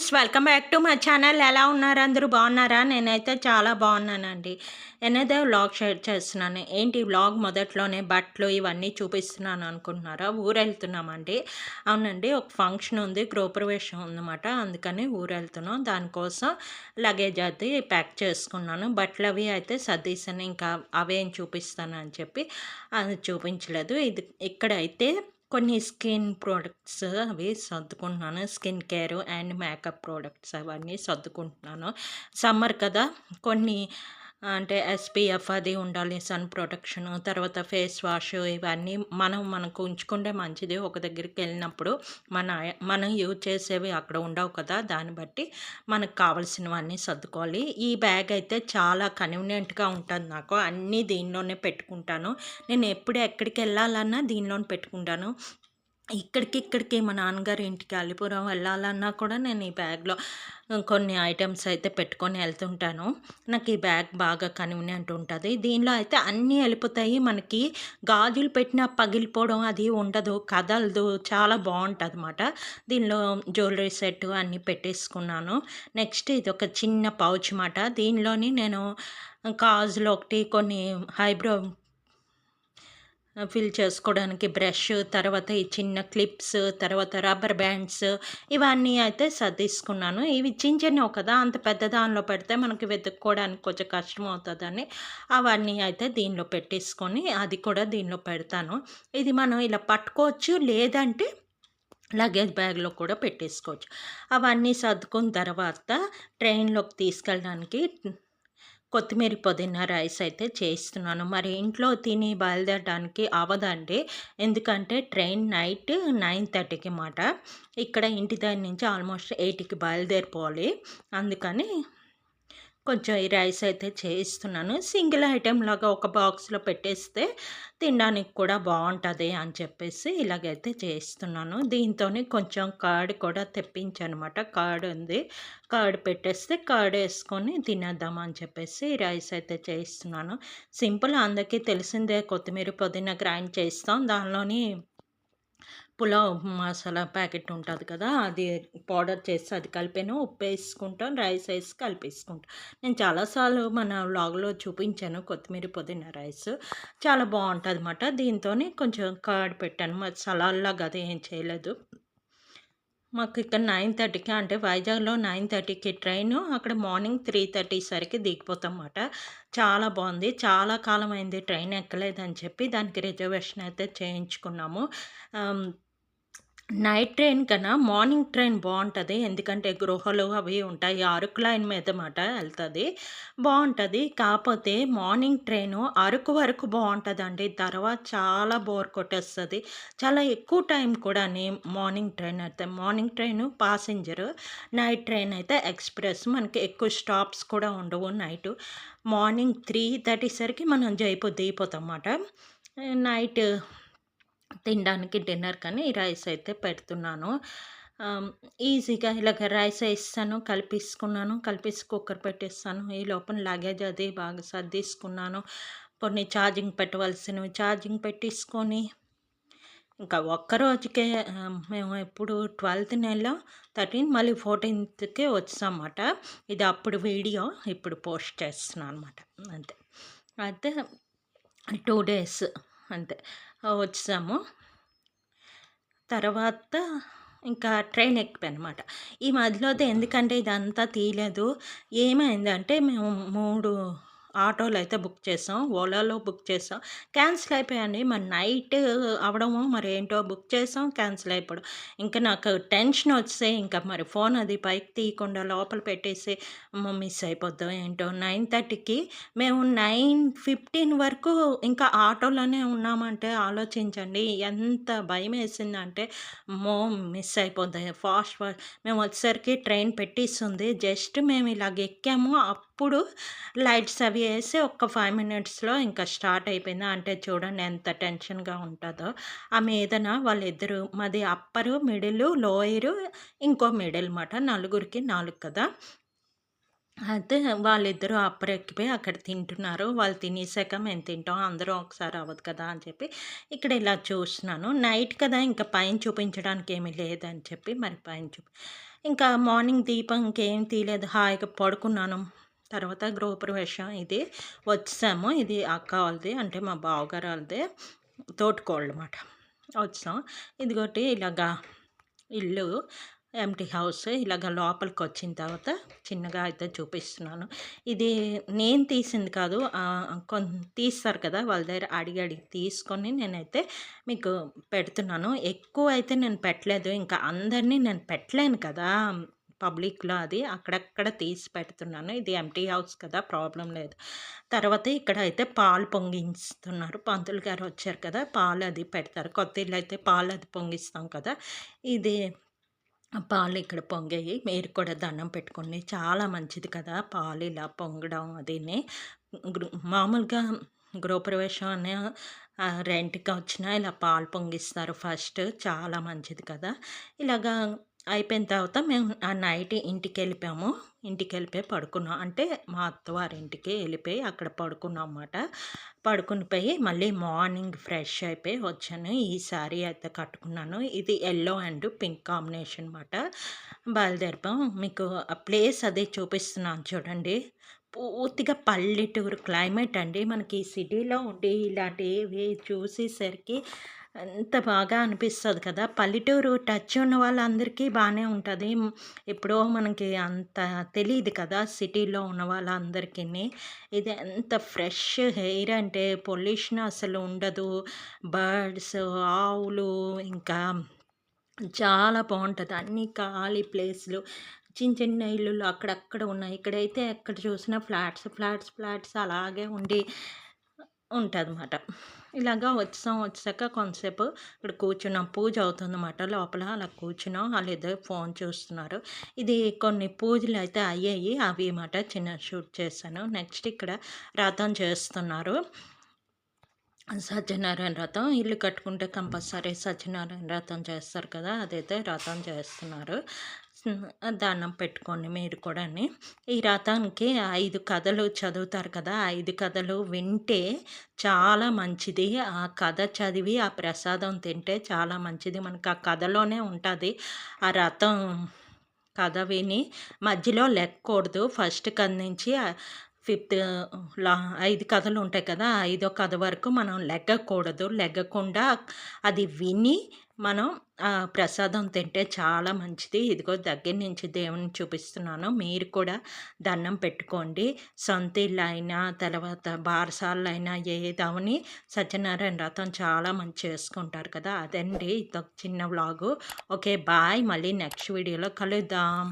Friends, welcome back to my channel. ఎలా ఉన్నారు? అందరూ బాగున్నారా? నేనైతే చాలా బాగున్నానండి. నేనైతే వ్లాగ్ షేర్ చేస్తున్నాను. ఏంటి వ్లాగ్ మొదట్లోనే బట్టలు ఇవన్నీ చూపిస్తున్నాను అనుకుంటున్నారా? ఊరెళ్తున్నామండి. అవునండి, ఒక ఫంక్షన్ ఉంది, గృహప్రవేశం ఉందన్నమాట. అందుకని ఊరెళ్తున్నాం. దానికోసం లగేజ్ అది ప్యాక్ చేసుకున్నాను. బట్టలు అవి అయితే సర్దేశాను. ఇంకా అవేం చూపిస్తానని చెప్పి అది చూపించలేదు. ఇక్కడైతే కొన్ని స్కిన్ ప్రోడక్ట్స్ అవి సర్దుకుంటున్నాను. Skin care and makeup products అవన్నీ సర్దుకుంటున్నాను. సమ్మర్ కదా, కొన్ని అంటే ఎస్పీఎఫ్ అది ఉండాలి, సన్ ప్రొటెక్షన్, తర్వాత ఫేస్ వాష్ ఇవన్నీ మనకు ఉంచుకుంటే మంచిది. ఒక దగ్గరికి వెళ్ళినప్పుడు మన మనం యూజ్ చేసేవి అక్కడ ఉండవు కదా, దాన్ని బట్టి మనకు కావాల్సినవన్నీ సర్దుకోవాలి. ఈ బ్యాగ్ అయితే చాలా కన్వీనియంట్గా ఉంటుంది నాకు. అన్నీ దీనిలోనే పెట్టుకుంటాను. నేను ఎప్పుడు ఎక్కడికి వెళ్ళాలన్నా దీనిలోనే పెట్టుకుంటాను. ఇక్కడికి మా నాన్నగారి ఇంటికి అలీపురం వెళ్ళాలన్నా కూడా నేను ఈ బ్యాగ్‌లో కొన్ని ఐటెమ్స్ అయితే పెట్టుకొని వెళ్తుంటాను. నాకు ఈ బ్యాగ్ బాగా కన్వీనియంట్ ఉంటది. దీనిలో అయితే అన్నీ ఎళ్ళిపోతాయి. మనకి గాజులు పెట్టినా పగిలిపోవడం అది ఉండదు. కదలదు. చాలా బావుంటదనమాట. దీనిలో జ్యువెలరీ సెట్ అన్నీ పెట్టేసుకున్నాను. నెక్స్ట్ ఇదొక చిన్న పౌచ్ మాట. దీనిలోని నేను కాజులు ఒకటి, కొన్ని ఐబ్రో ఫిల్ చేసుకోవడానికి బ్రష్, తర్వాత ఈ చిన్న క్లిప్స్, తర్వాత రబ్బర్ బ్యాండ్స్ ఇవన్నీ అయితే సర్దేసుకున్నాను. ఇవి చిన్నవి కదా, అంత పెద్ద దానిలో పెడితే మనకి వెతుక్కోవడానికి కొంచెం కష్టం అవుతుందని అవన్నీ అయితే దీనిలో పెట్టేసుకొని అది కూడా దీనిలో పెడతాను. ఇది మనం ఇలా పట్టుకోవచ్చు, లేదంటే లగేజ్ బ్యాగ్‌లో కూడా పెట్టేసుకోవచ్చు. అవన్నీ సర్దుకున్న తర్వాత ట్రైన్‌లోకి తీసుకెళ్ళడానికి కొత్తిమీర, పుదీనా రైస్ అయితే చేస్తున్నాను. మరి ఇంట్లో తిని బయలుదేరడానికి అవ్వదండి. ఎందుకంటే ట్రైన్ నైట్ 9:30కి మాట. ఇక్కడ ఇంటి దగ్గర నుంచి ఆల్మోస్ట్ 8కి బయలుదేరిపోవాలి. అందుకని కొంచెం ఈ రైస్ అయితే చేయిస్తున్నాను. సింగిల్ ఐటెమ్ లాగా ఒక బాక్స్‌లో పెట్టేస్తే తినడానికి కూడా బావుంటది అని చెప్పేసి ఇలాగైతే చేస్తున్నాను. దీంతోని కొంచెం కర్డ్ కూడా తెప్పించానమాట. కర్డ్ ఉంది. కర్డ్ పెట్టేస్తే కర్డ్ ఏసుకొని తినేద్దాం అని చెప్పేసి రైస్ అయితే చేయిస్తున్నాను. సింపుల్, అందరికీ తెలిసిందే. కొత్తిమీర, పుదీనా గ్రైండ్ చేస్తాం. దానిలోని పులావ్ మసాలా ప్యాకెట్ ఉంటది కదా, అది పౌడర్ చేసి అది కలిపాను. ఉప్పేసుకుంటాం, రైస్ ఏసి కలిపేసుకుంటాం. నేను చాలా సార్లు మన వ్లాగ్‌లో చూపించాను కొత్తిమీర, పుదీనా రైస్. చాలా బావుంటదన్నమాట. దీంతోని కొంచెం కర్డ్ పెట్టాను. మరి సలాడ్‌లాగా అది ఏం చేయలేదు. మాకు ఇక్కడ 9:30కి, అంటే వైజాగ్‌లో 9:30కి ట్రైను. అక్కడ మార్నింగ్ 3:30 సరికి దిగిపోతామన్నమాట. చాలా బావుంది. చాలా కాలం అయింది ట్రైన్ ఎక్కలేదని చెప్పి దానికి రిజర్వేషన్ అయితే చేయించుకున్నాము. ఆహ్ నైట్ ట్రైన్ కన్నా మార్నింగ్ ట్రైన్ బావుంటది. ఎందుకంటే గృహలు అవి ఉంటాయి. అరకు లైన్ మీద మాట ఎళ్తది. బావుంటది. కాపోతే మార్నింగ్ ట్రైను అరకు వరకు బావుంటదండి. తర్వాత చాలా బోర్ కొట్టేస్తది. చాలా ఎక్కువ టైం కూడాని మార్నింగ్ ట్రైన్ అయితే. Morning train passenger. Night train అయితే ఎక్స్‌ప్రెస్. మనకి ఎక్కువ స్టాప్స్ కూడా ఉండవు నైటు. మార్నింగ్ 3:30 సరికి మనం జైపూర్ దిగిపోతాం మాట. నైట్ తినడానికి డిన్నర్ కానీ రైస్ అయితే పెడుతున్నాను. ఈజీగా ఇలాగ రైస్ ఏసేసాను, కలిపేసుకున్నాను. కలిపేసి కుక్కర్ పెట్టేస్తాను. ఈ లోపల లగేజ్ అది బాగా సర్దేసుకున్నాను. కొన్ని ఛార్జింగ్ పెట్టవలసినవి ఛార్జింగ్ పెట్టేసుకొని, ఇంకా ఒక్క రోజుకే మేము ఎప్పుడు 12థ్ నెల 13 మళ్ళీ 14థ్‌కే వచ్చామన్నమాట. ఇది అప్పుడు వీడియో ఇప్పుడు పోస్ట్ చేస్తున్నాను అనమాట. అంతే. అయితే 2 డేస్ అంతే వచ్చేసాము. తర్వాత ఇంకా ట్రైన్ ఎక్కిపోయానమాట. ఈ మధ్యలోది ఎందుకంటే ఇదంతా తీయలేదు. ఏమైందంటే మేము 3 ఆటోలయితే బుక్ చేసాం. ఓలాలో బుక్ చేసాం. క్యాన్సిల్ అయిపోయాయండి. మరి నైట్ అవ్వడమో మరేంటో, బుక్ చేసాం, క్యాన్సిల్ అయిపోవడం. ఇంకా నాకు టెన్షన్ వచ్చేసి ఇంకా మరి ఫోన్ అది పైకి తీయకుండా లోపల పెట్టేసి అమ్మో! మిస్ అయిపోద్దో ఏంటో. 9:30కి మేము 9:15 వరకు ఇంకా ఆటోలోనే ఉన్నామంటే ఆలోచించండి. ఎంత భయమేసిందంటే, అమ్మో! మిస్ అయిపోద్ది. మేము వచ్చేసరికి ట్రైన్ పెట్టేసుంది. జస్ట్ మేము ఇలాగ ఎక్కాము. అప్పుడు లైట్స్ అవి ఏసి ఒక్క 5 మినిట్స్‌లో ఇంకా స్టార్ట్ అయిపోయింది. అంటే చూడండి ఎంత టెన్షన్‌గా ఉంటదో. ఆ మీదన వాళ్ళిద్దరు, మాది అప్పరు, మిడిలు, లోయరు, ఇంకో మిడిల్ మాట. నలుగురికి 4 కదా. అయితే వాళ్ళిద్దరూ అప్పర్ ఎక్కిపోయి అక్కడ తింటున్నారు. వాళ్ళు తినేసాక మేము తింటాం. అందరం ఒకసారి అవ్వదు కదా అని చెప్పి ఇక్కడ ఇలా చూస్తున్నాను. నైట్ కదా, ఇంకా పైన చూపించడానికి ఏమీ లేదని చెప్పి మరి పైన ఇంకా మార్నింగ్ దీపం ఇంకేం తీయలేదు. హాయిగా పడుకున్నాను. తర్వాత గృహప్రవేశం ఇది వచ్చాము. ఇది అక్క వాళ్ళది అంటే మా బావగారు వాళ్ళది తోటికోడలమాట. వచ్చాం. ఇదిగోటి ఇలాగా ఇల్లు ఎంప్టీ హౌస్. ఇలాగ లోపలికొచ్చిన తర్వాత చిన్నగా అయితే చూపిస్తున్నాను. ఇది నేను తీసింది కాదు. తీస్తారు కదా! వాళ్ళ దగ్గర అడిగి అడిగి తీసుకొని నేనైతే మీకు పెడుతున్నాను. ఎక్కువైతే నేను పెట్టలేదు. ఇంకా అందరిని నేను పెట్టలేను కదా! పబ్లిక్‌లో అది. అక్కడక్కడ తీసి పెడుతున్నాను. ఇది ఎంప్టీ హౌస్ కదా! ప్రాబ్లమ్ లేదు. తర్వాత ఇక్కడైతే పాలు పొంగిస్తున్నారు. పంతులు గారు వచ్చారు కదా! పాలు అది పెడతారు. కొత్త ఇల్లయితే పాలు అది పొంగిస్తాం కదా! ఇది పాలు ఇక్కడ పొంగాయి. మీరు కూడా దండం పెట్టుకోండి. చాలా మంచిది కదా! పాలు ఇలా పొంగడం అదీని. మామూలుగా గృహప్రవేశం అనే రెంట్‌కొచ్చినా ఇలా పాలు పొంగిస్తారు ఫస్ట్. చాలా మంచిది కదా! ఇలాగా అయిపోయిన తర్వాత మేము ఆ నైట్ ఇంటికెళ్ళిపోయాము. ఇంటికెళ్ళిపోయి పడుకున్నాం. అంటే మా అత్తవారింటికి ఎళ్ళిపోయి అక్కడ పడుకున్నాం మాట. పడుకుని పోయి మళ్ళీ మార్నింగ్ ఫ్రెష్ అయిపోయి వచ్చాను. ఈ శారీ అయితే కట్టుకున్నాను. ఇది యెల్లో అండ్ పింక్ కాంబినేషన్ మాట. బయలుదేరిపాం. మీకు ఆ ప్లేస్ అదే చూపిస్తున్నాను చూడండి. పూర్తిగా పల్లెటూరు క్లైమేట్ అండి. మనకి సిటీలో ఉండి ఇలాంటివి చూసేసరికి ఎంత బాగా అనిపిస్తది కదా! పల్లెటూరు టచ్ ఉన్న వాళ్ళందరికీ బానే ఉంటది. ఎప్పుడో మనకి అంత తెలీదు కదా! సిటీలో ఉన్న వాళ్ళందరికిని. ఇది ఎంత ఫ్రెష్ ఎయిర్ అంటే పొల్యూషన్ అసలు ఉండదు. బర్డ్స్, ఆవులు ఇంకా చాలా బావుంటది. అన్నీ ఖాళీ ప్లేస్‌లు. చిన్న చిన్న ఇల్లులు అక్కడక్కడ ఉన్నాయి. ఇక్కడైతే ఎక్కడ చూసినా ఫ్లాట్స్ అలాగే ఉండి ఉంటదన్నమాట. ఇలాగా వచ్చాక కొంతసేపు ఇక్కడ కూర్చున్నాం. పూజ అవుతుందన్నమాట లోపల. అలా కూర్చున్నాం. ఆళ్ళిద్దరు ఫోన్ చూస్తున్నారు. ఇది కొన్ని పూజలయితే అయ్యాయి. అవి మాట చిన్న షూట్ చేశాను. నెక్స్ట్ ఇక్కడ రథం చేస్తున్నారు. సత్యనారాయణ వ్రతం. ఇల్లు కట్టుకుంటే కంపల్సరీ సత్యనారాయణ వ్రతం చేస్తారు కదా! అదైతే వ్రతం చేస్తున్నారు. దండం పెట్టుకోండి మీరు కూడాని. ఈ వ్రతానికి 5 కథలు చదువుతారు కదా! 5 కథలు వింటే చాలా మంచిది. ఆ కథ చదివి ఆ ప్రసాదం తింటే చాలా మంచిది. మనకు ఆ కథలోనే ఉంటది. ఆ వ్రతం కథ విని మధ్యలో లెక్కకూడదు. ఫస్ట్ కథ నుంచి ఫిఫ్త్ లా 5 కథలుంటాయి కదా! ఐదో కథ వరకు మనం లెగ్గకూడదు. లెగ్గకుండా అది విని మనం ప్రసాదం తింటే చాలా మంచిది. ఇదిగో దగ్గర నుంచి దేవుడిని చూపిస్తున్నాను. మీరు కూడా దండం పెట్టుకోండి. సొంత ఇల్లయినా, తర్వాత బారసాలైనా ఏదవని సత్యనారాయణ వ్రతం చాలా మంచి చేసుకుంటారు కదా! అదండి ఇదొక చిన్న వ్లాగు. ఓకే. బాయ్. మళ్ళీ నెక్స్ట్ వీడియోలో కలుద్దాం.